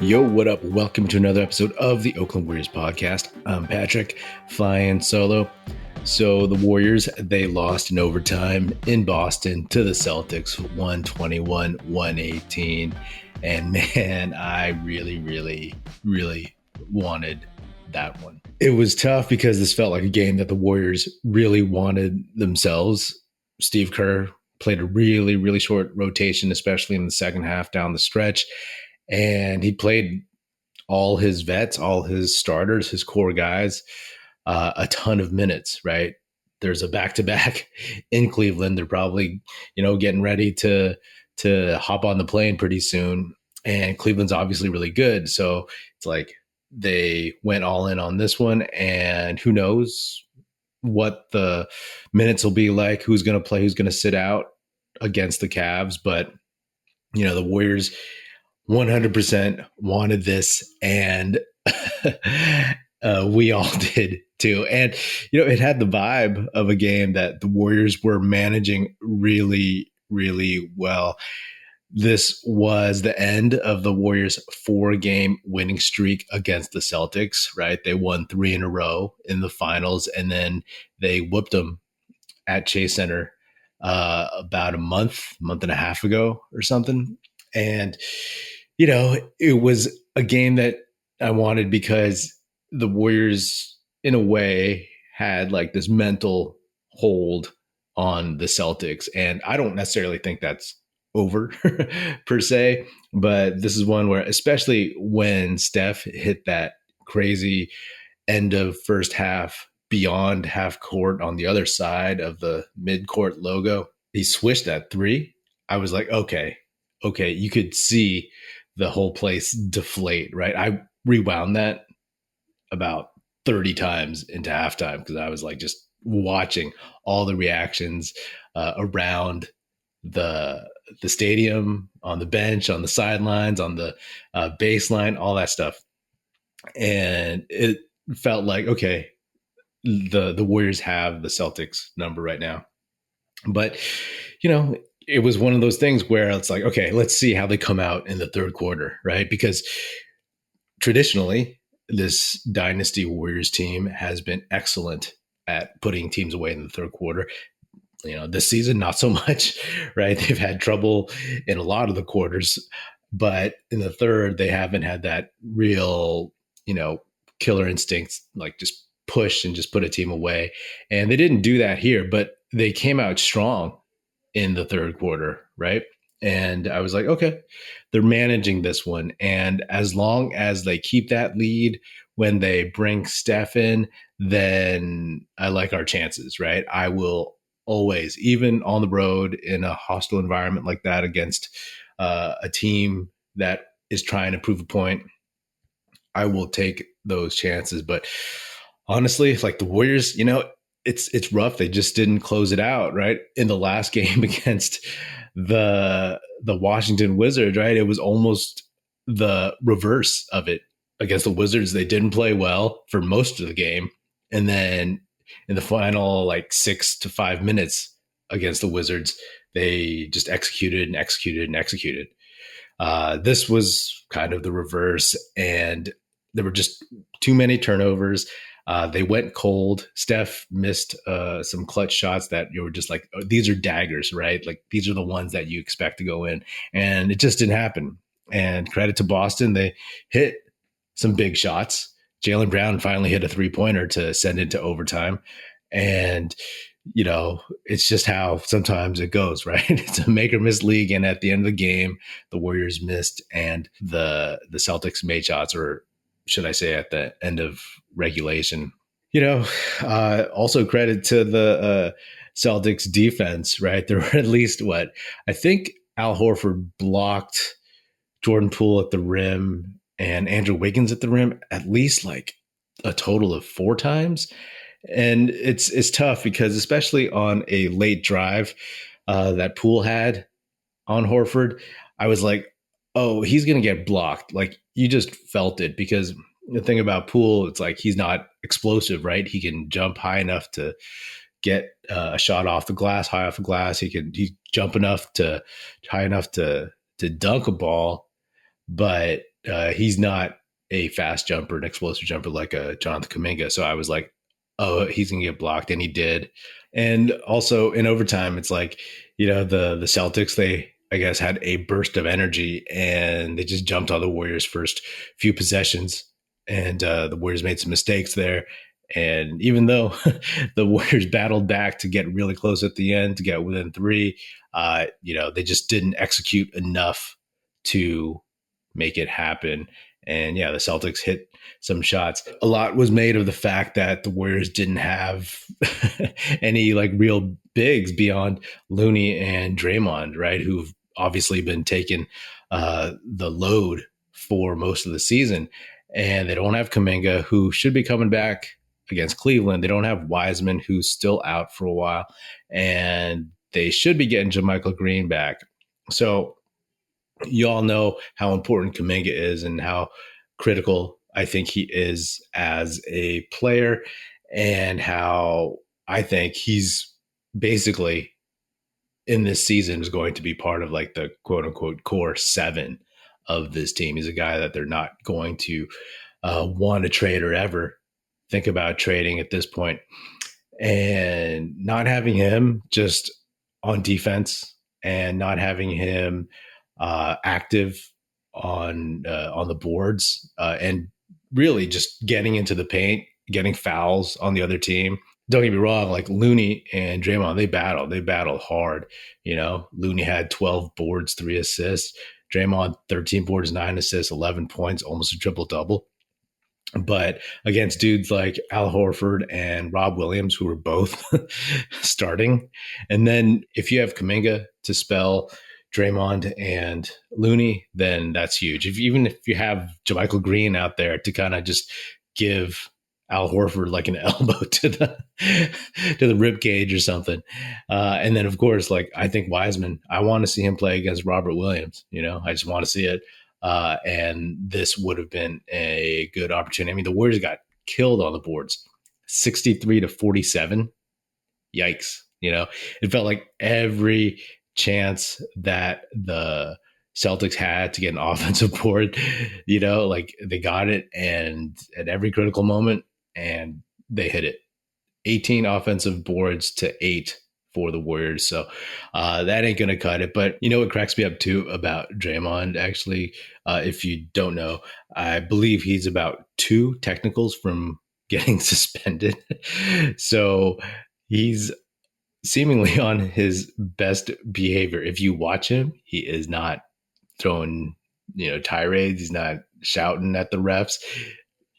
Yo, what up? Welcome to another episode of the Oakland Warriors podcast. I'm Patrick, flying solo. So the Warriors, they lost in overtime in Boston to the Celtics, 121-118. And man, I really wanted that one. It was tough because this felt like a game that the Warriors really wanted themselves. Steve Kerr played a really short rotation, especially in the second half down the stretch. And he played all his vets, all his starters, his core guys, a ton of minutes, right? There's a back-to-back in Cleveland. They're probably, getting ready to hop on the plane pretty soon. And Cleveland's obviously really good. So it's like they went all in on this one. And who knows what the minutes will be like, who's going to play, who's going to sit out against the Cavs. But, the Warriors 100% wanted this, and we all did too. And, it had the vibe of a game that the Warriors were managing really well. This was the end of the Warriors' 4-game winning streak against the Celtics, right? They won 3 in a row in the finals, and then they whooped them at Chase Center about a month and a half ago or something. And, it was a game that I wanted because the Warriors, in a way, had like this mental hold on the Celtics. And I don't necessarily think that's over per se, but this is one where, especially when Steph hit that crazy end of first half beyond half court on the other side of the mid-court logo, he swished that 3. I was like, okay, you could see the whole place deflate, right? I rewound that about 30 times into halftime because I was like just watching all the reactions around the stadium, on the bench, on the sidelines, on the baseline, all that stuff. And it felt like, okay, the Warriors have the Celtics number right now. But, it was one of those things where it's like, okay, let's see how they come out in the third quarter, right? Because traditionally, this Dynasty Warriors team has been excellent at putting teams away in the third quarter. This season, not so much, right? They've had trouble in a lot of the quarters, but in the third, they haven't had that real, killer instincts, like just push and just put a team away. And they didn't do that here, but they came out strong in the third quarter, right? And I was like, okay, they're managing this one. And as long as they keep that lead when they bring Steph in, then I like our chances, right? I will always, even on the road in a hostile environment like that against a team that is trying to prove a point, I will take those chances. But honestly, like the Warriors, it's rough. They just didn't close it out, right? In the last game against the Washington Wizards, right? It was almost the reverse of it. Against the Wizards, they didn't play well for most of the game. And then in the final 6 to 5 minutes against the Wizards, they just executed. This was kind of the reverse, and there were just too many turnovers. They went cold. Steph missed some clutch shots that you were just like, oh, these are daggers, right? Like these are the ones that you expect to go in. And it just didn't happen. And credit to Boston, they hit some big shots. Jaylen Brown finally hit a 3-pointer to send it to overtime. And, it's just how sometimes it goes, right? It's a make or miss league. And at the end of the game, the Warriors missed and the Celtics made shots, or should I say at the end of regulation. Also credit to the Celtics defense, right? There were at least I think Al Horford blocked Jordan Poole at the rim and Andrew Wiggins at the rim at least a total of 4 times. And it's tough because especially on a late drive that Poole had on Horford, I was like, oh, he's going to get blocked. Like you just felt it because the thing about Poole, it's like he's not explosive, right? He can jump high enough to get a shot off the glass, high off the glass. He's jump enough to high enough to dunk a ball, but he's not a fast jumper, an explosive jumper like a Jonathan Kuminga. So I was like, oh, he's gonna get blocked, and he did. And also in overtime, it's like, the Celtics, they I guess had a burst of energy and they just jumped on the Warriors' first few possessions, and the Warriors made some mistakes there. And even though the Warriors battled back to get really close at the end to get within three, they just didn't execute enough to make it happen. And yeah, the Celtics hit some shots. A lot was made of the fact that the Warriors didn't have any like real bigs beyond Looney and Draymond, right? Who've obviously been taking the load for most of the season. And they don't have Kuminga, who should be coming back against Cleveland. They don't have Wiseman, who's still out for a while. And they should be getting JaMychal Green back. So you all know how important Kuminga is and how critical I think he is as a player, and how I think he's basically in this season is going to be part of like the quote unquote core seven of this team. He's a guy that they're not going to want to trade or ever think about trading at this point. And not having him just on defense and not having him active on the boards and really just getting into the paint, getting fouls on the other team. Don't get me wrong, like Looney and Draymond, they battled hard. Looney had 12 boards, 3 assists. Draymond, 13 boards, 9 assists, 11 points, almost a triple double. But against dudes like Al Horford and Rob Williams, who were both starting, and then if you have Kuminga to spell Draymond and Looney, then that's huge. Even if you have JaMychal Green out there to kind of just give Al Horford like an elbow to the rib cage or something, and then of course, like I think Wiseman, I want to see him play against Robert Williams. I just want to see it. And this would have been a good opportunity. I mean, the Warriors got killed on the boards, 63-47. Yikes. It felt like every chance that the Celtics had to get an offensive board, like they got it, and at every critical moment, and they hit it. 18 offensive boards to 8 for the Warriors. So that ain't going to cut it. But what cracks me up too about Draymond, actually, if you don't know, I believe he's about 2 technicals from getting suspended. So he's seemingly on his best behavior. If you watch him, he is not throwing, tirades. He's not shouting at the refs.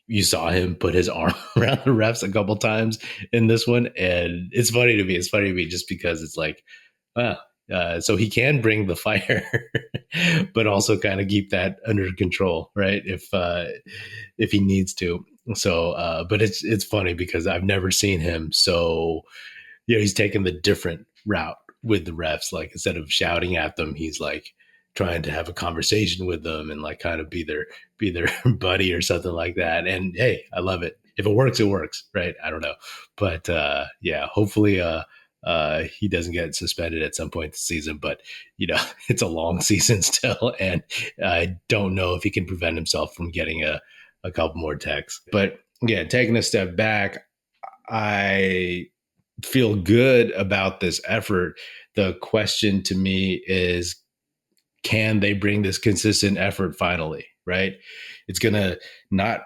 You saw him put his arm around the refs a couple times in this one. And it's funny to me. It's funny to me just because it's like, wow. So he can bring the fire, but also kind of keep that under control, right? If he needs to. So, but it's funny because I've never seen him. So, he's taken the different route with the refs. Like instead of shouting at them, he's like trying to have a conversation with them and like kind of be their buddy or something like that. And hey, I love it. If it works, it works, right? I don't know. But yeah, hopefully he doesn't get suspended at some point this season, but it's a long season still. And I don't know if he can prevent himself from getting a couple more texts. But yeah, taking a step back, I feel good about this effort. The question to me is, can they bring this consistent effort finally, right? It's going to not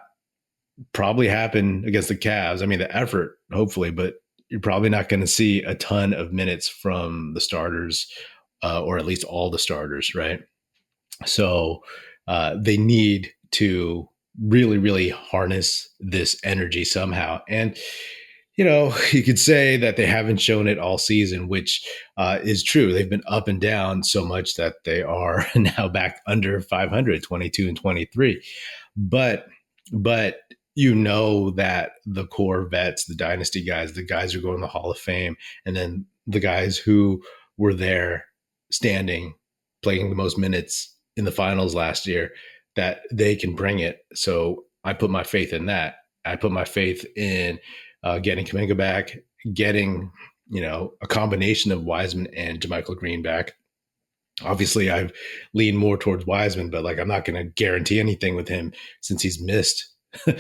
probably happen against the Cavs. I mean, the effort, hopefully, but you're probably not going to see a ton of minutes from the starters, or at least all the starters, right? So they need to really, really harness this energy somehow. And you could say that they haven't shown it all season, which is true. They've been up and down so much that they are now back under 500, 22 and 23. But that the core vets, the dynasty guys, the guys who go in the Hall of Fame, and then the guys who were there standing, playing the most minutes in the finals last year, that they can bring it. So I put my faith in that. I put my faith in getting Kuminga back, getting, a combination of Wiseman and JaMychal Green back. Obviously, I've leaned more towards Wiseman, but like I'm not going to guarantee anything with him since he's missed, 2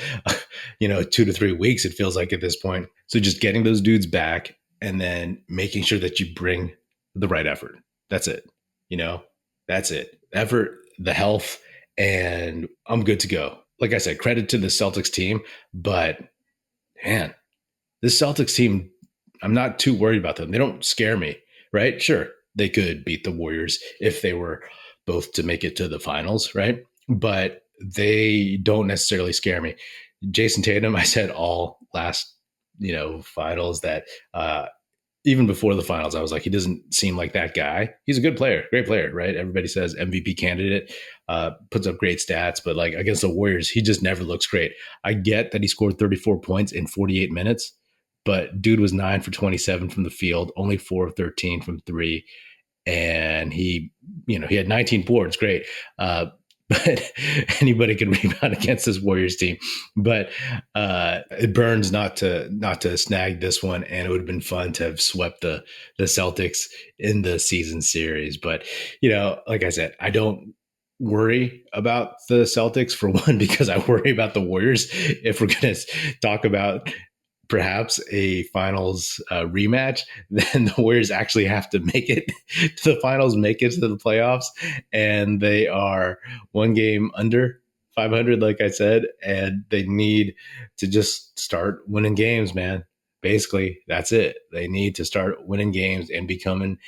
to 3 weeks. It feels like at this point. So just getting those dudes back and then making sure that you bring the right effort. That's it. You know, that's it. Effort, the health, and I'm good to go. Like I said, credit to the Celtics team, but man, this Celtics team, I'm not too worried about them. They don't scare me, right? Sure, they could beat the Warriors if they were both to make it to the finals, right? But they don't necessarily scare me. Jason Tatum, I said all last, finals that even before the finals, I was like, he doesn't seem like that guy. He's a good player, great player, right? Everybody says MVP candidate, puts up great stats, but like against the Warriors, he just never looks great. I get that he scored 34 points in 48 minutes, but dude was 9 for 27 from the field, only 4 of 13 from three. And he had 19 boards, great. But anybody can rebound against this Warriors team. But it burns not to snag this one, and it would have been fun to have swept the Celtics in the season series. But like I said, I don't worry about the Celtics for one because I worry about the Warriors. If we're going to talk about perhaps a finals rematch, then the Warriors actually have to make it to the finals, make it to the playoffs, and they are one game under 500, like I said, and they need to just start winning games, man. Basically, that's it. They need to start winning games and becoming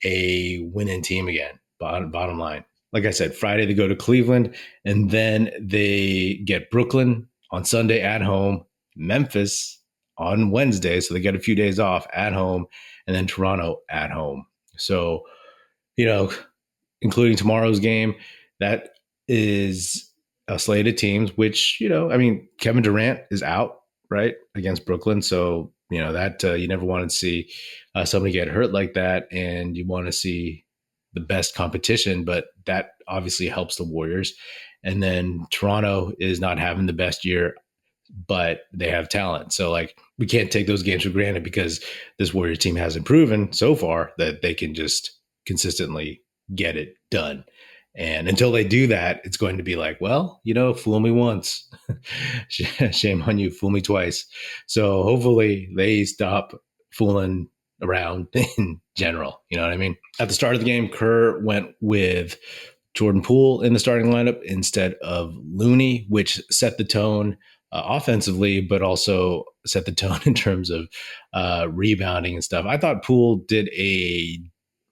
a winning team again. Bottom line. Like I said, Friday they go to Cleveland, and then they get Brooklyn on Sunday at home, Memphis on Wednesday, so they get a few days off at home, and then Toronto at home. So, including tomorrow's game, that is a slate of teams, which, Kevin Durant is out, right, against Brooklyn. So, that you never want to see somebody get hurt like that, and you want to see the best competition, but that obviously helps the Warriors. And then Toronto is not having the best year, but they have talent. So like we can't take those games for granted because this Warrior team hasn't proven so far that they can just consistently get it done. And until they do that, it's going to be like, well, fool me once. Shame on you, fool me twice. So hopefully they stop fooling around in general. You know what I mean? At the start of the game, Kerr went with Jordan Poole in the starting lineup instead of Looney, which set the tone offensively, but also set the tone in terms of rebounding and stuff. I thought Poole did a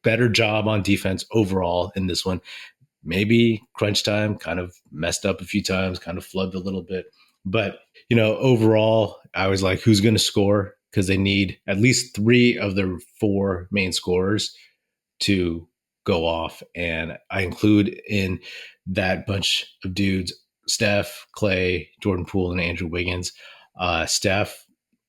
better job on defense overall in this one. Maybe crunch time kind of messed up a few times, kind of flubbed a little bit. But, overall, I was like, who's going to score? Because they need at least 3 of their 4 main scorers to go off. And I include in that bunch of dudes Steph, Clay, Jordan Poole, and Andrew Wiggins. Steph,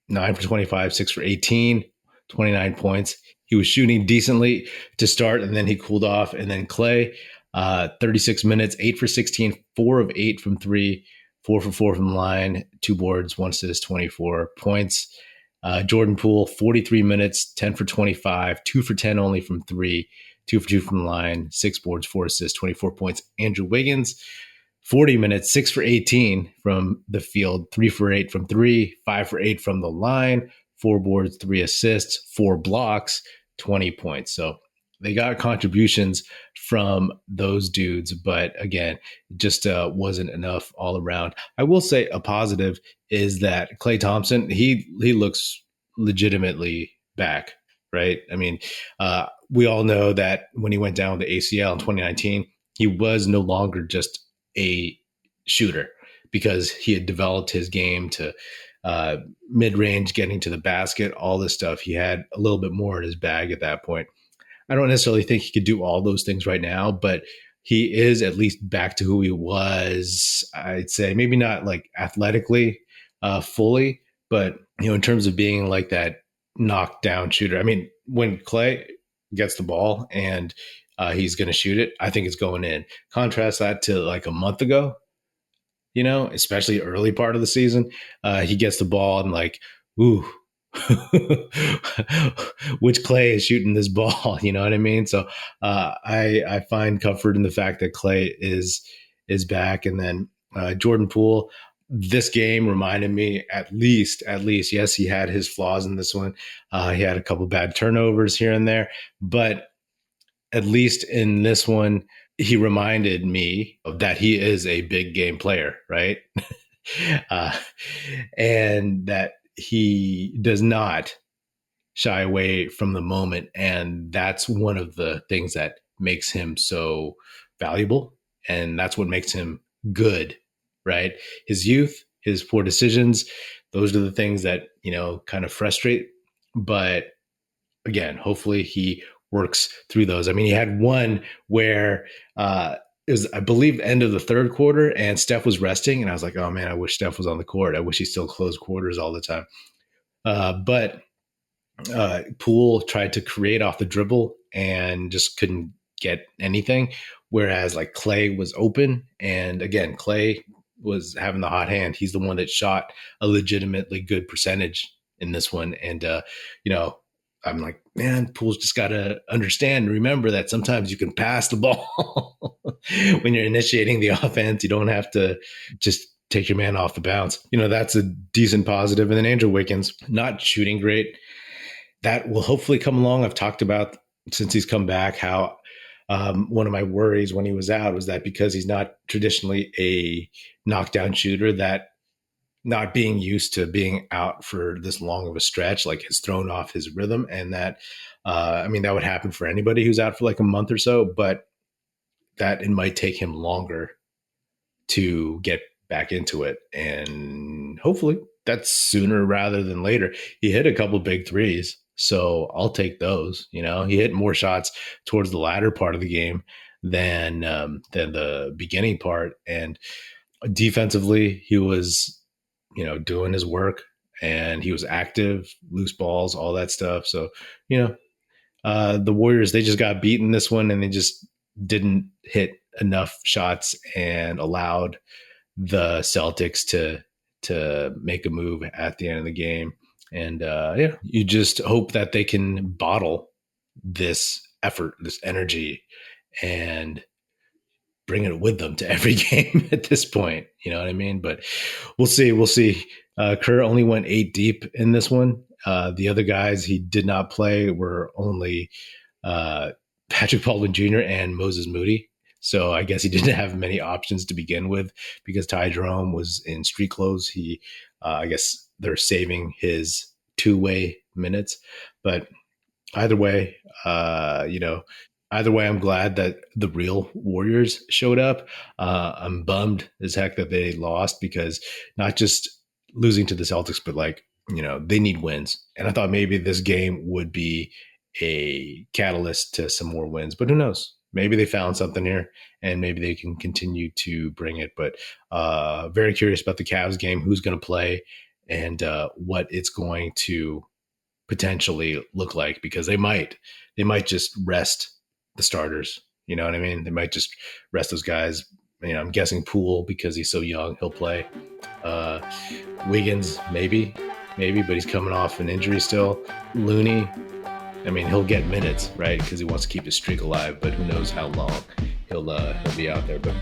9 for 25, 6 for 18, 29 points. He was shooting decently to start, and then he cooled off. And then Clay, 36 minutes, 8 for 16, 4 of 8 from 3, 4 for 4 from the line, 2 boards, 1 assist, 24 points. Jordan Poole, 43 minutes, 10 for 25, 2 for 10 only from 3, 2 for 2 from the line, 6 boards, 4 assists, 24 points. Andrew Wiggins, 40 minutes, 6 for 18 from the field, 3 for 8 from 3, 5 for 8 from the line, 4 boards, 3 assists, 4 blocks, 20 points. So they got contributions from those dudes, but again, just wasn't enough all around. I will say a positive is that Klay Thompson, he looks legitimately back, right? I mean, we all know that when he went down with the ACL in 2019, he was no longer just a shooter because he had developed his game to mid-range, getting to the basket, all this stuff. He had a little bit more in his bag at that point. I don't necessarily think he could do all those things right now, but he is at least back to who he was. I'd say maybe not like athletically fully, but in terms of being like that knockdown shooter. I mean, when Klay gets the ball and he's going to shoot it, I think it's going in. Contrast that to like a month ago, especially early part of the season, he gets the ball and like, ooh, which Clay is shooting this ball. You know what I mean? So I find comfort in the fact that Clay is back, and then Jordan Poole. This game reminded me at least, yes, he had his flaws in this one. He had a couple bad turnovers here and there, but at least in this one, he reminded me of that he is a big game player, right? uh, and that he does not shy away from the moment. And that's one of the things that makes him so valuable. And that's what makes him good, right? His youth, his poor decisions, those are the things that, kind of frustrate. But again, hopefully he works through those. I mean, he had one where it was, I believe, end of the third quarter, and Steph was resting, and I was like, oh man, I wish Steph was on the court. I wish he still closed quarters all the time. But Poole tried to create off the dribble and just couldn't get anything. Whereas like Clay was open, and again, Clay was having the hot hand. He's the one that shot a legitimately good percentage in this one, and I'm like, man, Poole's just got to understand and remember that sometimes you can pass the ball when you're initiating the offense. You don't have to just take your man off the bounce. That's a decent positive. And then Andrew Wiggins, not shooting great. That will hopefully come along. I've talked about since he's come back how one of my worries when he was out was that because he's not traditionally a knockdown shooter, that not being used to being out for this long of a stretch, like, has thrown off his rhythm. And that, that would happen for anybody who's out for like a month or so, but that it might take him longer to get back into it. And hopefully that's sooner rather than later. He hit a couple big threes, so I'll take those. He hit more shots towards the latter part of the game than the beginning part. And defensively, he was, doing his work, and he was active, loose balls, all that stuff. So, the Warriors, they just got beaten this one, and they just didn't hit enough shots and allowed the Celtics to make a move at the end of the game. And you just hope that they can bottle this effort, this energy, and bring it with them to every game at this point. You know what I mean? But we'll see. Kerr only went 8 deep in this one. The other guys he did not play were only Patrick Baldwin Jr. and Moses Moody. So I guess he didn't have many options to begin with because Ty Jerome was in street clothes. I guess they're saving his two-way minutes. But either way, I'm glad that the real Warriors showed up. I'm bummed as heck that they lost, because not just losing to the Celtics, but they need wins. And I thought maybe this game would be a catalyst to some more wins, but who knows? Maybe they found something here, and maybe they can continue to bring it. But very curious about the Cavs game, who's going to play, and what it's going to potentially look like, because they might just rest the starters. You know what I mean? They might just rest those guys. I'm guessing Poole, because he's so young, he'll play. Wiggins, maybe, but he's coming off an injury still. Looney, he'll get minutes, right? Because he wants to keep his streak alive, but who knows how long he'll be out there. But